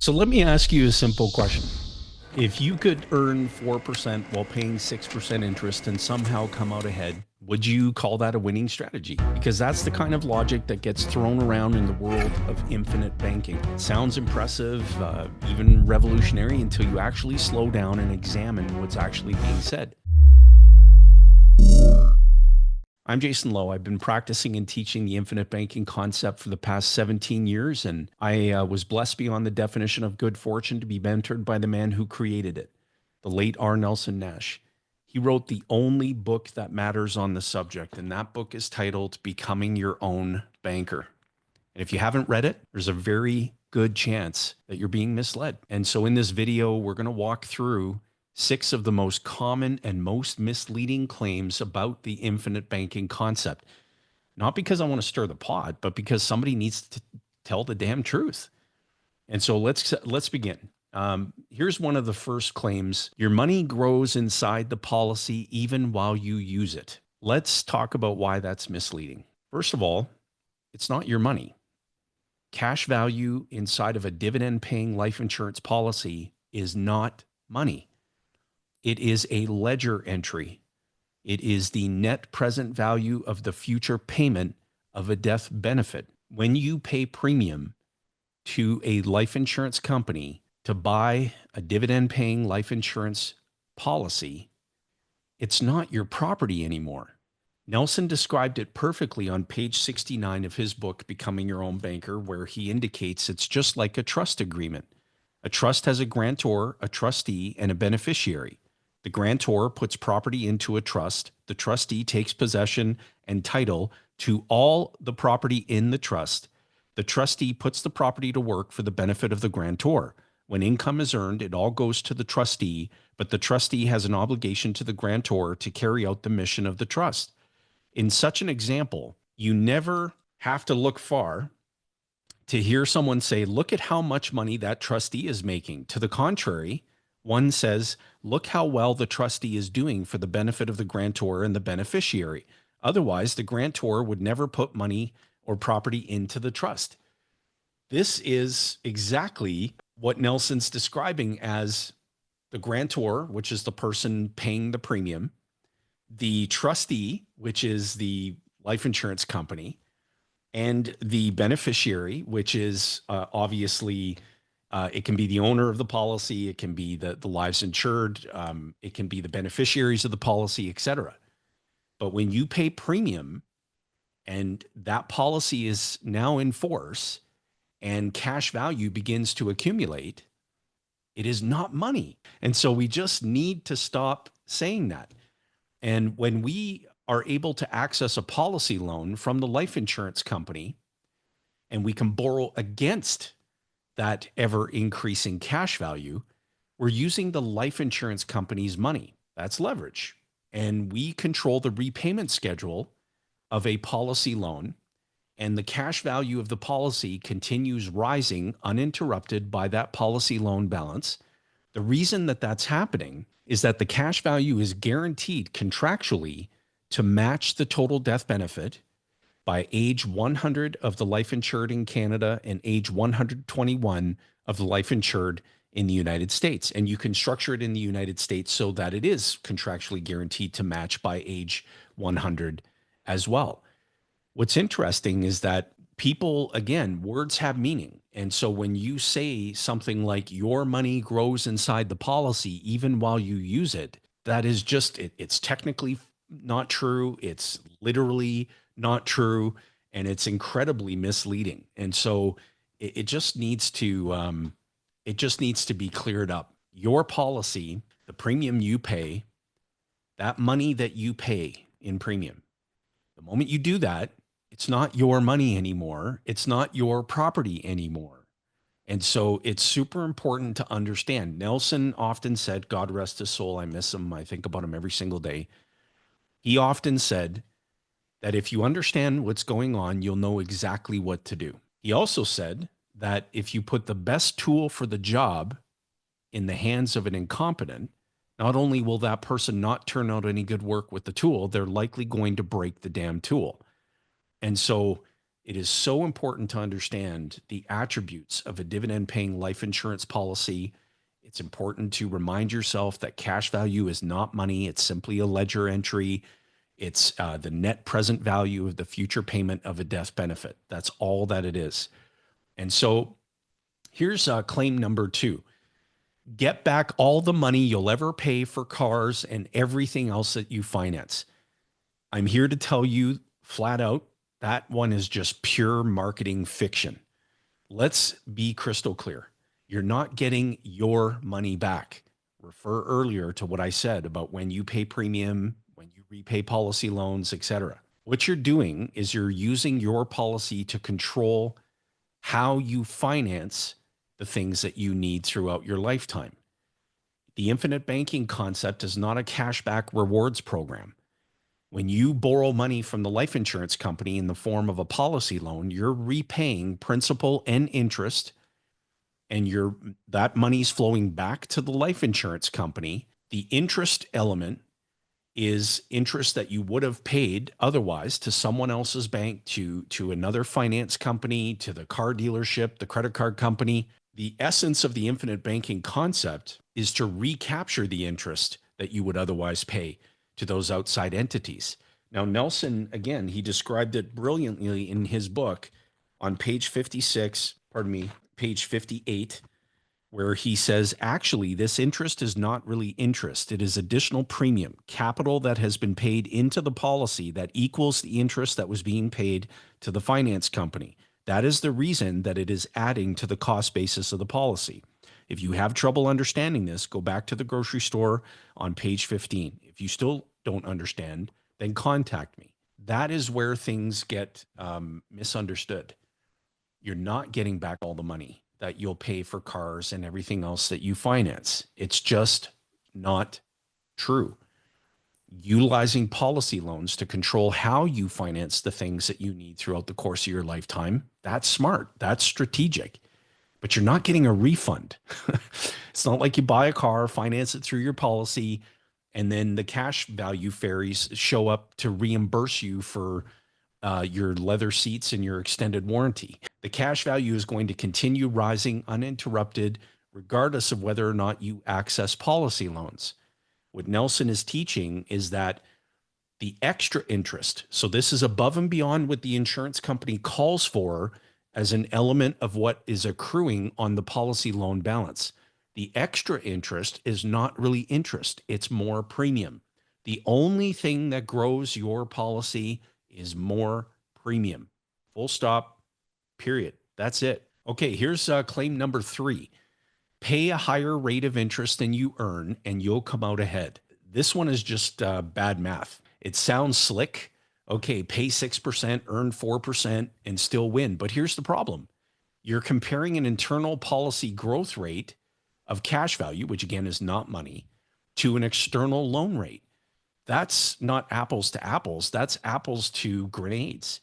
So let me ask you a simple question. If you could earn 4% while paying 6% interest and somehow come out ahead, would you call that a winning strategy? Because that's the kind of logic that gets thrown around in the world of infinite banking. It sounds impressive, even revolutionary, until you actually slow down and examine what's actually being said. I'm Jason Lowe. I've been practicing and teaching the infinite banking concept for the past 17 years, and I was blessed beyond the definition of good fortune to be mentored by the man who created it, the late Nelson Nash. He wrote the only book that matters on the subject, and that book is titled Becoming Your Own Banker. And if you haven't read it, there's a very good chance that you're being misled. And so in this video, we're going to walk through 6 of the most common and most misleading claims about the infinite banking concept. Not because I want to stir the pot, but because somebody needs to tell the damn truth. And so let's begin. Here's one of the first claims. Your money grows inside the policy even while you use it. Let's talk about why that's misleading. First of all, it's not your money. Cash value inside of a dividend paying life insurance policy is not money. It is a ledger entry. It is the net present value of the future payment of a death benefit. When you pay premium to a life insurance company to buy a dividend paying life insurance policy, it's not your property anymore. Nelson described it perfectly on page 69 of his book, Becoming Your Own Banker, where he indicates it's just like a trust agreement. A trust has a grantor, a trustee, and a beneficiary. The grantor puts property into a trust. The trustee takes possession and title to all the property in the trust. The trustee puts the property to work for the benefit of the grantor. When income is earned, it all goes to the trustee, but the trustee has an obligation to the grantor to carry out the mission of the trust. In such an example, you never have to look far to hear someone say, look at how much money that trustee is making. To the contrary, one says, look how well the trustee is doing for the benefit of the grantor and the beneficiary. Otherwise, the grantor would never put money or property into the trust. This is exactly what Nelson's describing as the grantor, which is the person paying the premium, the trustee, which is the life insurance company, and the beneficiary, which is obviously it can be the owner of the policy, it can be the lives insured, it can be the beneficiaries of the policy, et cetera. But when you pay premium and that policy is now in force and cash value begins to accumulate, it is not money. And so we just need to stop saying that. And when we are able to access a policy loan from the life insurance company and we can borrow against that ever increasing cash value, we're using the life insurance company's money. That's leverage. And we control the repayment schedule of a policy loan, and the cash value of the policy continues rising uninterrupted by that policy loan balance. The reason that that's happening is that the cash value is guaranteed contractually to match the total death benefit by age 100 of the life insured in Canada and age 121 of the life insured in the United States. And you can structure it in the United States so that it is contractually guaranteed to match by age 100 as well. What's interesting is that people, again, words have meaning. And so when you say something like your money grows inside the policy, even while you use it, that is just, it's technically not true. It's literally not true. And it's incredibly misleading. And so it just needs to, be cleared up. Your policy, the premium you pay, that money that you pay in premium, the moment you do that, it's not your money anymore. It's not your property anymore. And so it's super important to understand. Nelson often said, God rest his soul, I miss him, I think about him every single day. He often said that if you understand what's going on, you'll know exactly what to do. He also said that if you put the best tool for the job in the hands of an incompetent, not only will that person not turn out any good work with the tool, they're likely going to break the damn tool. And so It is so important to understand the attributes of a dividend paying life insurance policy. It's important to remind yourself that cash value is not money, it's simply a ledger entry. It's the net present value of the future payment of a death benefit. That's all that it is. And so here's claim number 2: get back all the money you'll ever pay for cars and everything else that you finance. I'm here to tell you flat out that one is just pure marketing fiction. Let's be crystal clear. You're not getting your money back. Refer earlier to what I said about when you pay premium, when you repay policy loans, etc. What you're doing is you're using your policy to control how you finance the things that you need throughout your lifetime. The infinite banking concept is not a cashback rewards program. When you borrow money from the life insurance company in the form of a policy loan, you're repaying principal and interest, and that money's flowing back to the life insurance company. The interest element is interest that you would have paid otherwise to someone else's bank, to another finance company, to the car dealership, the credit card company. The essence of the infinite banking concept is to recapture the interest that you would otherwise pay to those outside entities. Now, Nelson, again, he described it brilliantly in his book on page 56, pardon me, page 58, where he says, actually, this interest is not really interest. It is additional premium, capital that has been paid into the policy that equals the interest that was being paid to the finance company. That is the reason that it is adding to the cost basis of the policy. If you have trouble understanding this, go back to the grocery store on page 15. If you still don't understand, then contact me. That is where things get misunderstood. You're not getting back all the money that you'll pay for cars and everything else that you finance. It's just not true. Utilizing policy loans to control how you finance the things that you need throughout the course of your lifetime, that's smart. That's strategic. But you're not getting a refund. It's not like you buy a car, finance it through your policy, and then the cash value fairies show up to reimburse you for your leather seats and your extended warranty. The cash value is going to continue rising uninterrupted, regardless of whether or not you access policy loans. What Nelson is teaching is that the extra interest, so this is above and beyond what the insurance company calls for as an element of what is accruing on the policy loan balance. The extra interest is not really interest, it's more premium. The only thing that grows your policy is more premium. Full stop, period. That's it. Okay, here's claim number 3. Pay a higher rate of interest than you earn and you'll come out ahead. This one is just bad math. It sounds slick. Okay, pay 6%, earn 4%, and still win. But here's the problem. You're comparing an internal policy growth rate of cash value, which again is not money, to an external loan rate. That's not apples to apples. That's apples to grenades.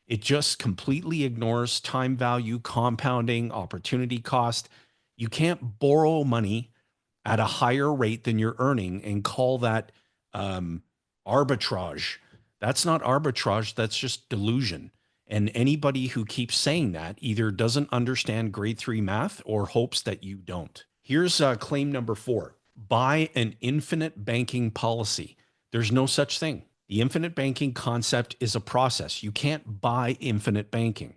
It just completely ignores time value, compounding, opportunity cost. You can't borrow money at a higher rate than you're earning and call that arbitrage. That's not arbitrage. That's just delusion. And anybody who keeps saying that either doesn't understand grade 3 math or hopes that you don't. Here's claim number 4. Buy an infinite banking policy. There's no such thing. The infinite banking concept is a process. You can't buy infinite banking.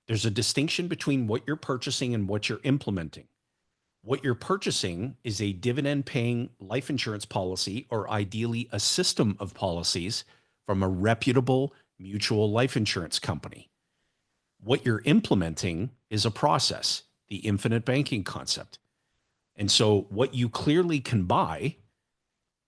There's a distinction between what you're purchasing and what you're implementing. What you're purchasing is a dividend paying life insurance policy, or ideally a system of policies from a reputable mutual life insurance company. What you're implementing is a process, the infinite banking concept. And so what you clearly can buy,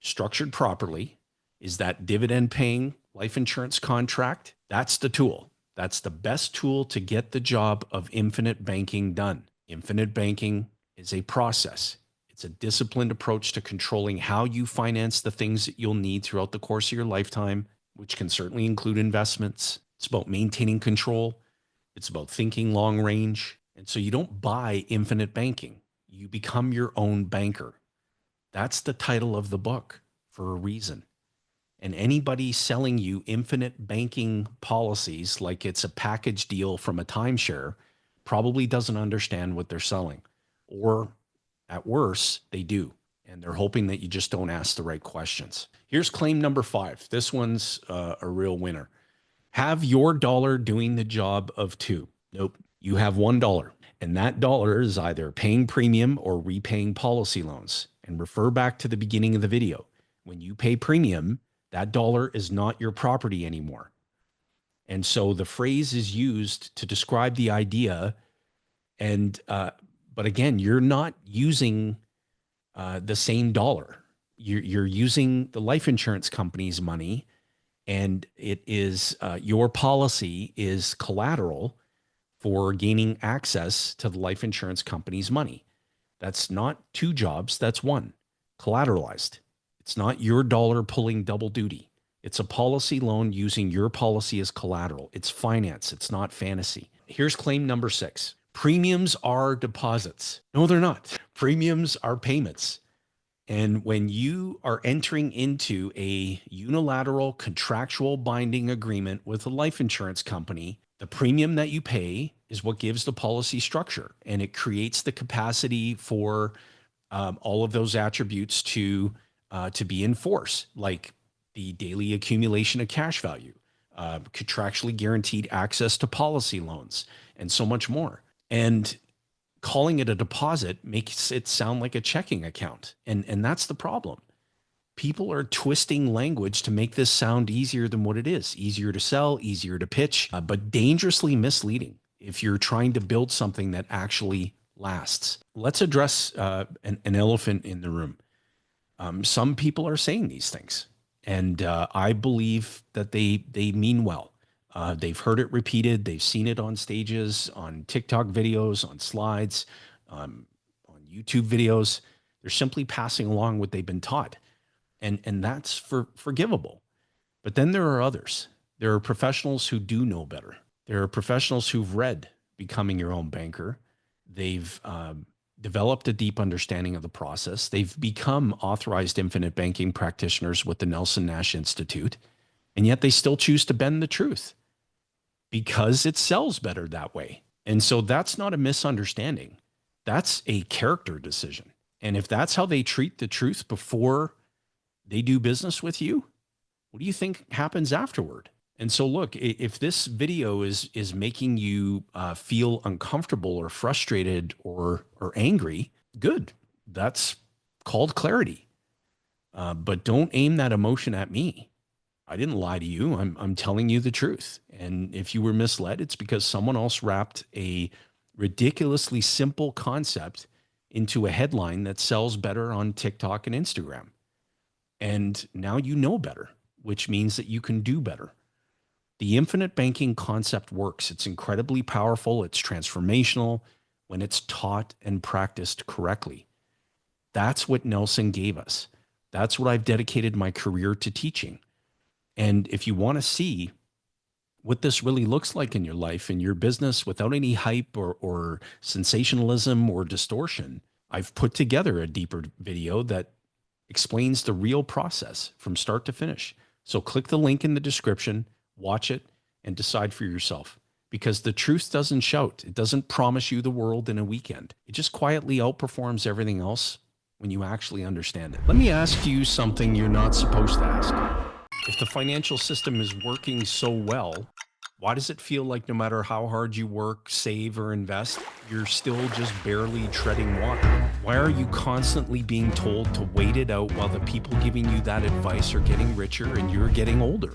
structured properly, is that dividend paying life insurance contract. That's the tool. That's the best tool to get the job of infinite banking done. Infinite banking is a process. It's a disciplined approach to controlling how you finance the things that you'll need throughout the course of your lifetime, which can certainly include investments. It's about maintaining control. It's about thinking long range. And so you don't buy infinite banking. You become your own banker. That's the title of the book for a reason. And anybody selling you infinite banking policies like it's a package deal from a timeshare probably doesn't understand what they're selling. Or at worst, they do. And they're hoping that you just don't ask the right questions. Here's claim number 5. This one's a real winner. Have your dollar doing the job of 2. Nope. You have $1. And that dollar is either paying premium or repaying policy loans. And refer back to the beginning of the video. When you pay premium, that dollar is not your property anymore. And so the phrase is used to describe the idea. And, but again, you're not using the same dollar. You're using the life insurance company's money, and it is your policy is collateral for gaining access to the life insurance company's money. That's not 2 jobs, that's 1, collateralized. It's not your dollar pulling double duty. It's a policy loan using your policy as collateral. It's finance, it's not fantasy. Here's claim number 6. Premiums are deposits. No, they're not. Premiums are payments. And when you are entering into a unilateral contractual binding agreement with a life insurance company, the premium that you pay is what gives the policy structure, and it creates the capacity for all of those attributes to be in force, like the daily accumulation of cash value, contractually guaranteed access to policy loans, and so much more. And calling it a deposit makes it sound like a checking account. And that's the problem. People are twisting language to make this sound easier than what it is. Easier to sell, easier to pitch, but dangerously misleading if you're trying to build something that actually lasts. Let's address an elephant in the room. Some people are saying these things, and I believe that they mean well. They've heard it repeated. They've seen it on stages, on TikTok videos, on slides, on YouTube videos. They're simply passing along what they've been taught. And that's forgivable. But then there are others. There are professionals who do know better. There are professionals who've read Becoming Your Own Banker. They've developed a deep understanding of the process. They've become authorized infinite banking practitioners with the Nelson Nash Institute. And yet they still choose to bend the truth because it sells better that way. And so that's not a misunderstanding. That's a character decision. And if that's how they treat the truth before they do business with you, what do you think happens afterward? And so look, if this video is making you feel uncomfortable or frustrated or angry, good. That's called clarity. But don't aim that emotion at me. I didn't lie to you. I'm telling you the truth. And if you were misled, it's because someone else wrapped a ridiculously simple concept into a headline that sells better on TikTok and Instagram. And now you know better, which means that you can do better. The infinite banking concept works. It's incredibly powerful. It's transformational when it's taught and practiced correctly. That's what Nelson gave us. That's what I've dedicated my career to teaching. And if you want to see what this really looks like in your life, in your business, without any hype or sensationalism or distortion, I've put together a deeper video that explains the real process from start to finish. So click the link in the description, watch it, and decide for yourself. Because the truth doesn't shout. It doesn't promise you the world in a weekend. It just quietly outperforms everything else when you actually understand it. Let me ask you something you're not supposed to ask. If the financial system is working so well, why does it feel like no matter how hard you work, save, or invest, you're still just barely treading water? Why are you constantly being told to wait it out while the people giving you that advice are getting richer and you're getting older?